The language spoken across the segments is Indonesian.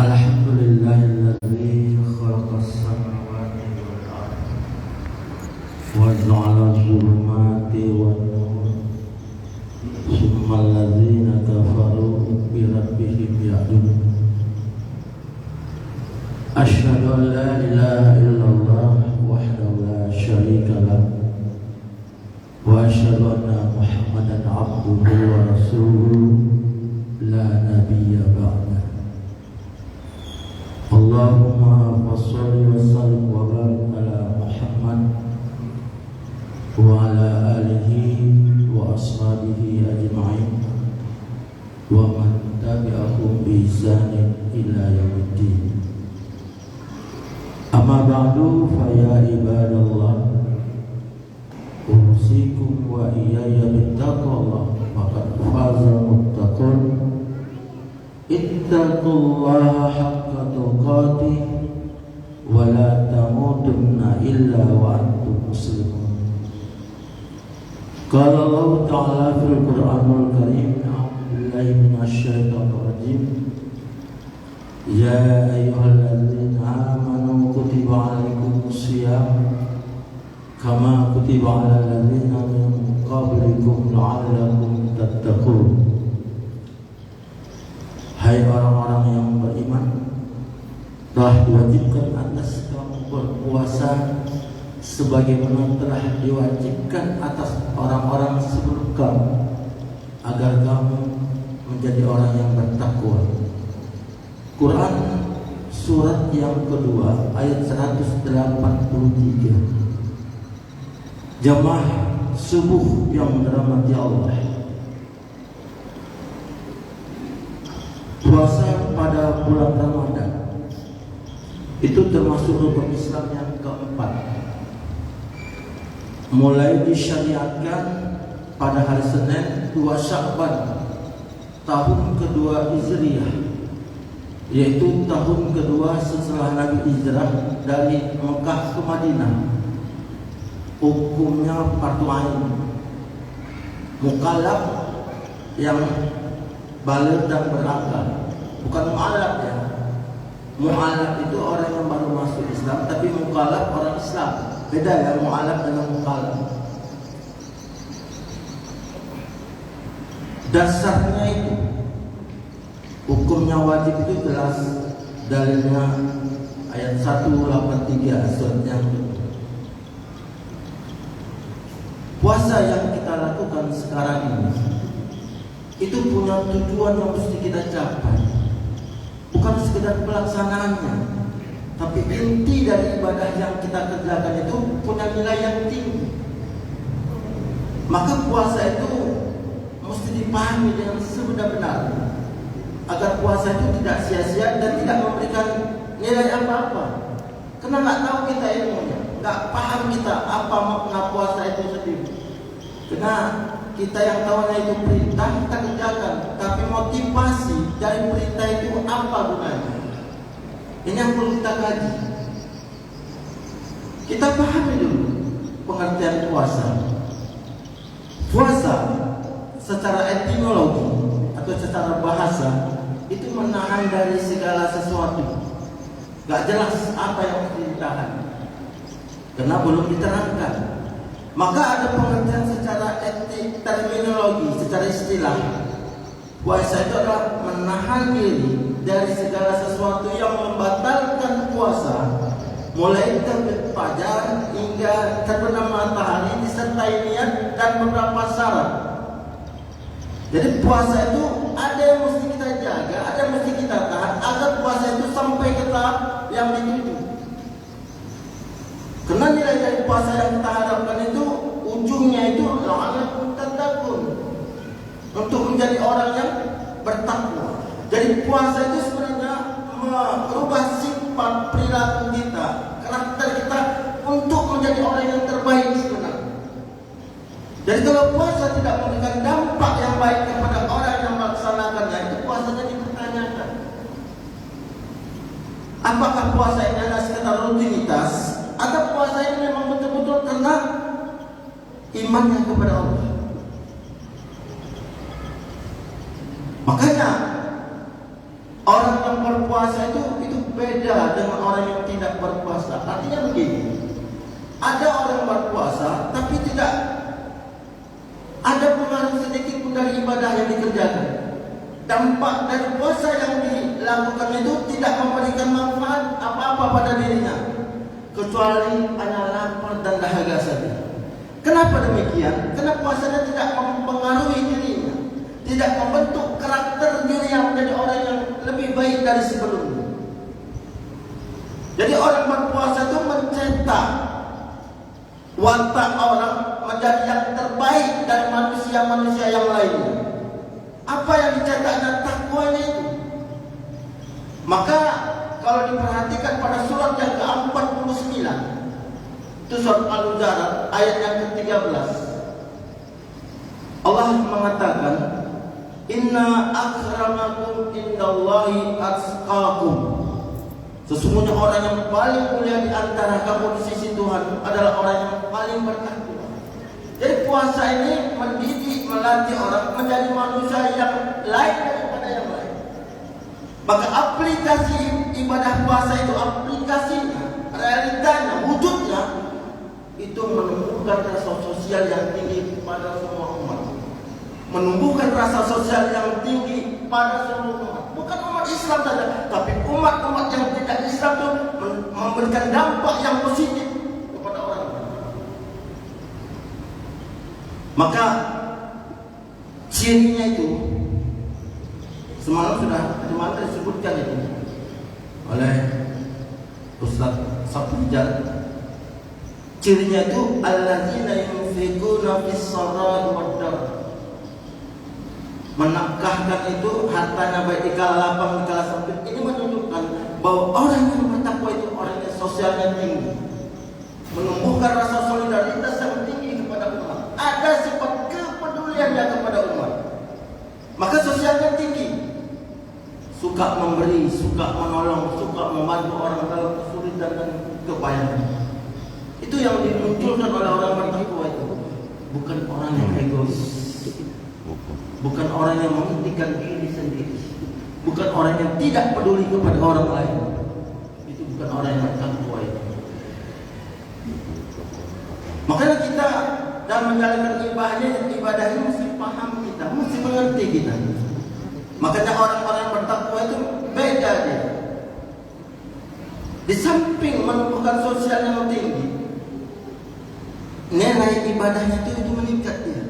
Alhamdulillahilladzi khalaqas samawati wal arda wa ja'ala adh-dhulumati wan nur summa alladzina kafaru bi rabbihim ya'dilun. Asyhadu an la ilaha illallah wahdahu la syarika lah wa asyhadu anna Muhammadan abduhu wa rasuluhu la nabiyya ba'da. Allahumma shalli wa sallim wa barik ala Muhammad wa ala alihi wa ashabihi ajma'in wa man tabi'ahum bi ihsanin ila yaumiddin. Amma ba'du, fa ya ibadallah, usikum wa iyaya bittaqwallah, faqad faza muttaqun. Ittaqullaha haqqa tuqatih wa la tamutunna illa wa antum muslimun. Qala Allah Ta'ala fil Qur'anil Karim, a'udzu billahi minasy syaithanir rajim. Ya ayyuhalladzina amanu kutiba 'alaikumus shiyam kama kutiba 'alal ladzina min qablikum la'allakum tattaqun. Hai orang-orang yang beriman, telah diwajibkan atas kamu berpuasa sebagaimana telah diwajibkan atas orang-orang sebelum kamu, agar kamu menjadi orang yang bertakwa. Quran surat yang kedua ayat 183. Jamaah subuh yang dirahmati Allah, puasa pada bulan Ramadan itu termasuk rukun Islam yang keempat. Mulai disyariatkan pada hari Senin 2 Sya'ban tahun kedua Hijriah, yaitu tahun kedua setelah Nabi hijrah dari Mekah ke Madinah. Hukumnya fardu ain. Mukallaf yang baligh dan berakal, bukan mu'allaf ya. Mu'allaf itu orang yang baru masuk Islam, tapi mukallaf orang Islam. Beda ya mu'allaf dengan mukallaf. Dasarnya itu hukumnya wajib itu jelas, dalilnya ayat 183 surat yang kedua. Puasa yang kita lakukan sekarang ini itu punya tujuan yang mesti kita capai, bukan sekedar pelaksanaannya, tapi inti dari ibadah yang kita kerjakan itu punya nilai yang tinggi. Maka puasa itu mesti dipahami dengan sebenar-benar, agar puasa itu tidak sia-sia dan tidak memberikan nilai apa-apa. Karena nggak tahu kita ilmunya, nggak paham kita apa makna puasa itu sendiri. Karena kita yang tahunya itu perintah, kita kerjakan, tapi motivasi dari perintah itu apa gunanya? Ini yang perlu kita kaji. Kita pahami dulu pengertian puasa. Puasa secara etimologi atau secara bahasa itu menahan dari segala sesuatu. Gak jelas apa yang mesti ditahan karena belum diterangkan. Maka ada pengertian secara etik, terminologi, secara istilah. Puasa itu adalah menahan diri dari segala sesuatu yang membatalkan puasa, mulai terbit fajar hingga terbenam matahari disertai niat dan beberapa syarat. Jadi puasa itu ada yang mesti kita jaga, ada yang mesti kita tahan agar puasa itu sampai ke tahap yang dituju. Karena nilai dari puasa yang kita harapkan itu ujungnya itu la'allakum tattaqun, untuk menjadi orang yang bertakwa. Jadi puasa itu sebenarnya merubah sifat perilaku kita, karakter kita untuk menjadi orang yang terbaik sebenarnya. Jadi kalau puasa tidak memberikan dampak yang baik kepada orang yang melaksanakannya, itu puasanya dipertanyakan. Apakah puasa ini adalah sekedar rutinitas, atau puasa ini memang betul-betul karena imannya kepada Allah? Makanya orang yang berpuasa berpuasa itu beda dengan orang yang tidak berpuasa. Artinya begini, ada orang berpuasa tapi tidak ada pengaruh sedikit pun dari ibadah yang dikerjakan. Dampak dari puasa yang dilakukan itu tidak memberikan manfaat apa-apa pada dirinya, kecuali hanya lapar dan dahaga saja. Kenapa demikian? Karena puasanya tidak mempengaruhi dirinya, tidak membentuk karakter dirinya menjadi orang yang lebih baik dari sebelumnya. Jadi orang berpuasa itu mencetak watak orang menjadi yang terbaik dari manusia-manusia yang lainnya. Apa yang dicetaknya? Takwanya itu. Maka kalau diperhatikan pada surat yang ke-49, itu surat Al-Hujurat ayat yang ke-13, Allah mengatakan, Inna akramakum indallahi atqakum. Sesungguhnya orang yang paling mulia di antara kamu di sisi Tuhan adalah orang yang paling bertakwa. Jadi puasa ini mendidik, melatih orang menjadi manusia yang lain daripada yang lain. Maka aplikasi ibadah puasa itu, aplikasinya, realitanya, wujudnya, itu menumbuhkan rasa sosial yang tinggi pada semua umat. Menumbuhkan rasa sosial yang tinggi pada seluruh umat. Bukan umat Islam saja, tapi umat-umat yang tidak Islam itu memberikan dampak yang positif kepada orang. Maka cirinya itu semalam sudah disebutkan itu oleh Ustaz Sabrijal. Cirinya itu alladzina yunfiquna fis-sarai wad-dar. Menafkahkan itu hartanya baik di kala lapang di kala sempit. Ini menunjukkan bahwa orang yang bertakwa itu orang yang sosialnya tinggi, menumbuhkan rasa solidaritas yang tinggi kepada umat. Ada sifat kepeduliannya kepada umat, maka sosialnya tinggi, suka memberi, suka menolong, suka membantu orang dalam kesulitan dan kepayahan. Itu yang dimunculkan oleh orang bertakwa itu. Bukan orang yang egois, bukan orang yang mementingkan diri sendiri, bukan orang yang tidak peduli kepada orang lain. Itu bukan orang yang bertakwa itu. Makanya kita dalam menjalankan ibadah ini mesti paham kita, mesti mengerti kita. Makanya orang-orang yang bertakwa itu beda dia. Di samping menumbuhkan sosial yang tinggi, nilai ibadahnya itu meningkat dia.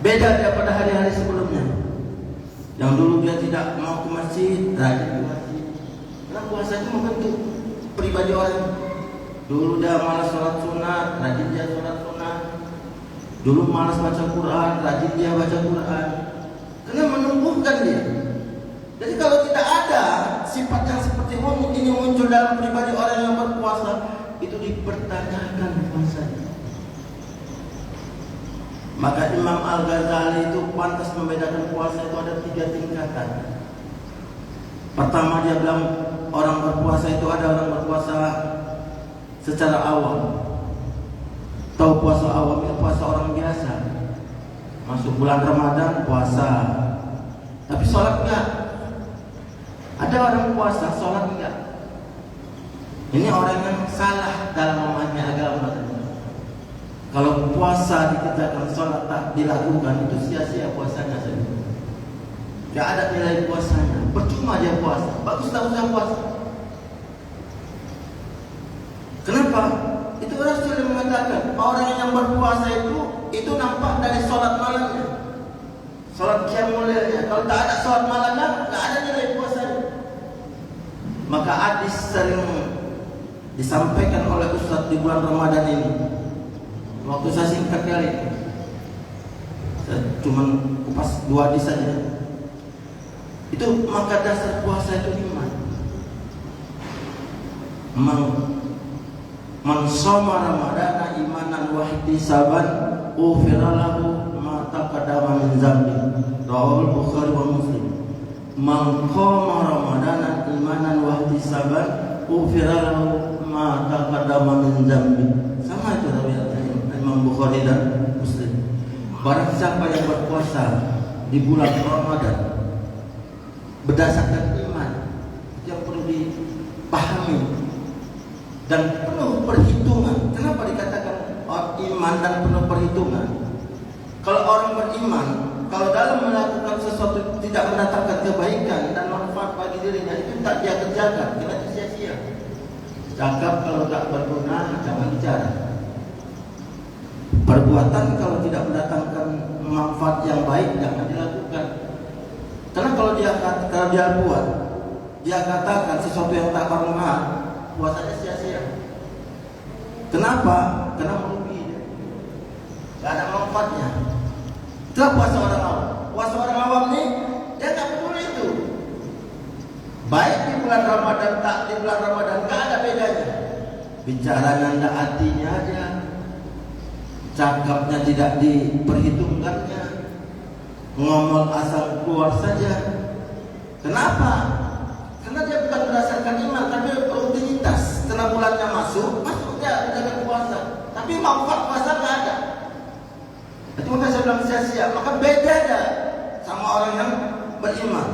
Beda daripada hari-hari sebelumnya. Yang dulu dia tidak mau ke masjid, rajin ke masjid. Karena puasa itu membentuk pribadi orang. Dulu dia malas sholat sunat, rajin dia sholat sunat. Dulu malas baca Quran, rajin dia baca Quran. Karena menumbuhkan dia. Jadi kalau tidak ada sifat yang seperti ini muncul dalam pribadi orang yang berpuasa, itu dipertanyakan puasanya. Maka Imam Al-Ghazali itu pantas membedakan puasa itu ada 3 tingkatan. Pertama dia bilang orang berpuasa itu ada orang berpuasa secara awam. Tahu puasa awam itu puasa orang biasa. Masuk bulan Ramadan puasa, tapi sholat enggak. Ada orang puasa sholat enggak. Ini orang yang salah dalam memahami agama. Kalau puasa dikerjakan, sholat tak dilakukan, itu sia-sia puasanya saja. Tidak ada nilai puasanya, percuma dia puasa. Bagus tak usah puasa. Kenapa? Itu Rasul yang mengatakan orang yang berpuasa itu nampak dari sholat malamnya, sholat qiyamul lailnya. Kalau tak ada sholat malamnya, tak ada nilai puasanya. Maka hadis sering disampaikan oleh Ustaz di bulan Ramadan ini. Waktu saya singkat kali, saya cuma kupas 2 hadis saja. Itu maka dasar puasa itu iman. Man shoma ramadana imanan wa ihtisaban ghufira lahu ma taqaddama min dzambi. Rawahul Bukhari wa Muslim. Man qama ramadana imanan wa ihtisaban ghufira lahu ma taqaddama min dzambi. Sama itu riwayatnya Imam Bukhari dan Muslim. Barang siapa yang berpuasa di bulan Ramadan berdasarkan iman. Itu yang perlu dipahami dan penuh perhitungan. Kenapa dikatakan iman dan penuh perhitungan? Kalau orang beriman, kalau dalam melakukan sesuatu tidak mendatangkan kebaikan dan manfaat bagi dirinya, itu tak dia kerjakan, tidak sia-sia. Cakap kalau tak berguna, jangan bicara. Perbuatan kalau tidak mendatangkan manfaat yang baik, jangan dilakukan. Karena kalau dia buat, dia katakan sesuatu yang tak bermanfaat, puasanya sia-sia. Kenapa? Karena merugi, tidak ada manfaatnya. Itulah puasa orang awam. Puasa orang awam ini dia tak peduli itu. Baik di bulan Ramadan, tak di bulan Ramadan, tak ada bedanya. Bicara nanda hatinya aja, cakapnya tidak diperhitungkannya, ngomong asal keluar saja. Kenapa? Karena dia bukan berdasarkan iman, tapi rutinitas. Setelah bulannya masuk dia menjaga puasa. Tapi manfaat puasa tak ada. Itu maka saya bilang sia-sia. Maka beda sama orang yang beriman.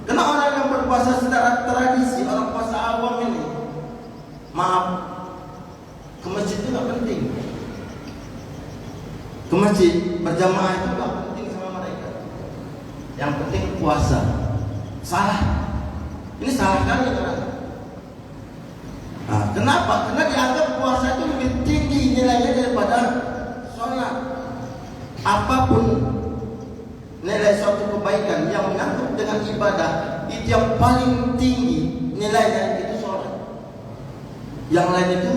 Karena orang yang berpuasa secara tradisi, orang puasa awam ini, maaf, ke masjid itu gak penting. Ke masjid berjamaah itu gak penting sama mereka. Yang penting puasa. Salah. Ini salah kali orang. Nah, kenapa? Karena dianggap puasa itu lebih tinggi nilainya daripada sholat. Apapun nilai suatu kebaikan yang menyangkut dengan ibadah, itu yang paling tinggi nilainya itu sholat. Yang lain itu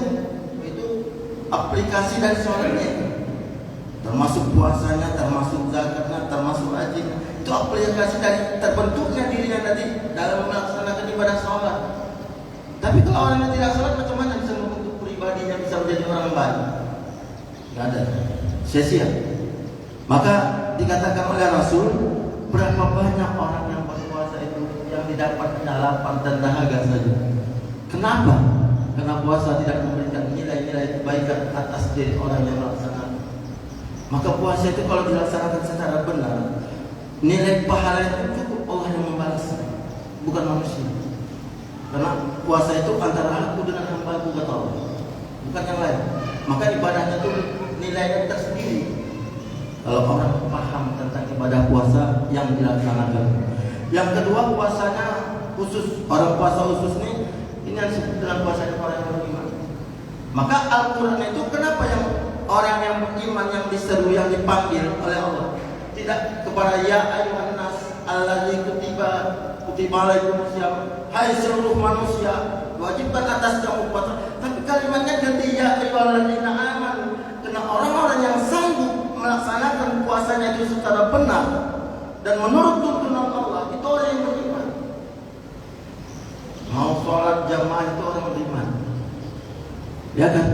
aplikasi dari sholatnya, termasuk puasanya, termasuk zakatnya, termasuk haji. Itu aplikasi dari terbentuknya dirinya tadi dalam melaksanakan ibadah sholat. Tapi kalau orang yang tidak sholat, macam mana bisa membentuk pribadinya bisa menjadi orang baik? Tidak ada, sia-sia. Maka dikatakan oleh Rasul, berapa banyak orang yang berpuasa itu yang didapat lapang dan dahaga saja. Kenapa? Karena puasa tidak memberikan nilai-nilai kebaikan atas diri orang yang melaksanakan. Maka puasa itu kalau dilaksanakan secara benar, nilai pahala itu cukup Allah yang membalas, bukan manusia. Karena puasa itu antara aku dengan hamba-Ku, kata Allah, bukan yang lain. Maka ibadahnya itu nilainya tersendiri. Kalau orang paham tentang ibadah puasa yang dilaksanakan. Yang kedua, puasanya khusus. Orang puasa khusus ini yang disebut dengan puasanya orang yang beriman. Maka Al-Quran itu kenapa yang orang yang beriman yang diseru, yang dipanggil oleh Allah, tidak kepada ya ayyuhan nas allazi kutiba alaikumusiyam, hai seluruh manusia wajibkan atas kamu puasa. Tapi kalimatnya ganti ya ayyuhalladzina amanu, karena orang-orang yang sanggup melaksanakan puasanya itu secara benar dan menurut tuntunan Allah, itu orang yang beriman. Mau sholat jamaah itu orang beriman, ya kan?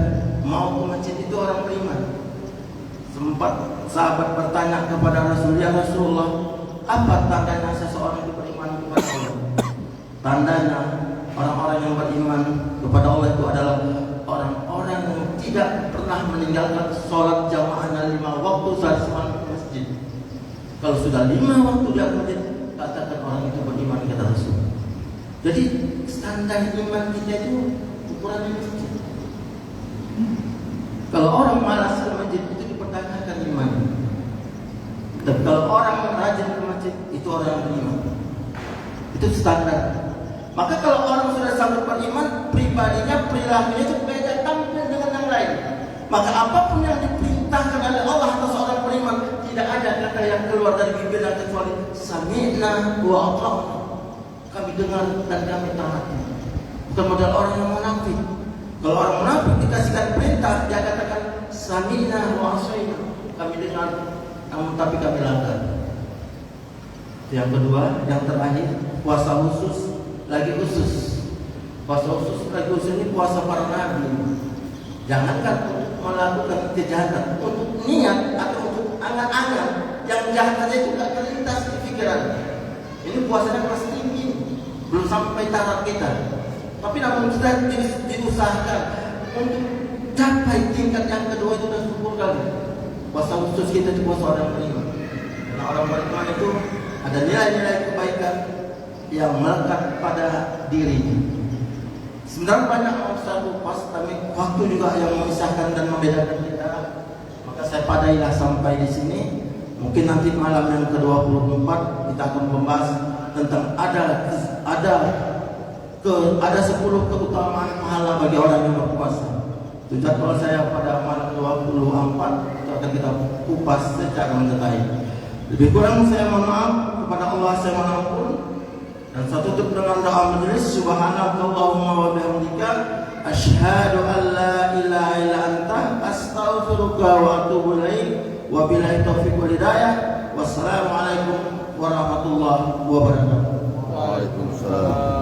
Mau ke masjid itu orang beriman. Sempat sahabat bertanya kepada Rasul, ya Rasulullah, apa tandanya seseorang itu beriman kepada Allah? Tandanya orang-orang yang beriman kepada Allah itu adalah orang-orang yang tidak pernah meninggalkan sholat jamaahnya 5 waktu saat semalam ke masjid. Kalau sudah 5 waktu dia ke masjid, katakan orang itu beriman, kata Rasul. Jadi standar iman kita itu ukurannya masjid. Kalau orang malas ke masjid, itu dipertanyakan iman. Tapi kalau orang rajin ke masjid, itu orang yang beriman. Itu standar. Maka kalau orang sudah sanggup beriman, pribadinya, perilakunya itu beda tampil dengan yang lain. Maka apapun yang diperintahkan oleh Allah atas orang beriman, tidak ada kata yang keluar dari bibirnya kecuali sami'na wa ata'na. Kami dengar dan kami taati. Bukan modal orang yang munafik. Kalau orang munafik dikasihkan perintah, dia katakan sami'na wa ata'na. Kami dengar, namun tapi kami langgar. Yang kedua, yang terakhir, puasa khusus. Lagi khusus, puasa khusus lagi khusus ini puasa para nabi. Jangankan untuk melakukan kejahatan, untuk niat atau untuk angan-angan yang jahat saja itu tidak terlintas di pikiran. Ini puasanya kelas tinggi, belum sampai taraf kita. Tapi namun kita diusahakan untuk capai tingkat yang kedua itu sudah syukur kali. Puasa khusus kita itu puasa orang beriman. Karena orang beriman itu ada nilai-nilai kebaikan yang melekat pada dirinya. Sebenarnya banyak Ustaz pas tapi waktu juga yang memisahkan dan membedakan kita. Maka saya padailah sampai di sini. Mungkin nanti malam yang ke-24 kita akan membahas tentang ada 10 keutamaan pahala bagi orang yang berpuasa. Itu jadwal saya pada malam 24 itu akan kita kupas secara mendetail. Lebih kurang saya mohon maaf, kepada Allah saya mohon ampun. Dan saya tutup dengan doa majelis. Subhanakallahumma wa bihamdika asyhadu an la ilaha illa anta astaghfiruka wa atubu ilaik. Wabillahi taufiq wal hidayah. Wassalamualaikum warahmatullahi wabarakatuh. Waalaikumsalam.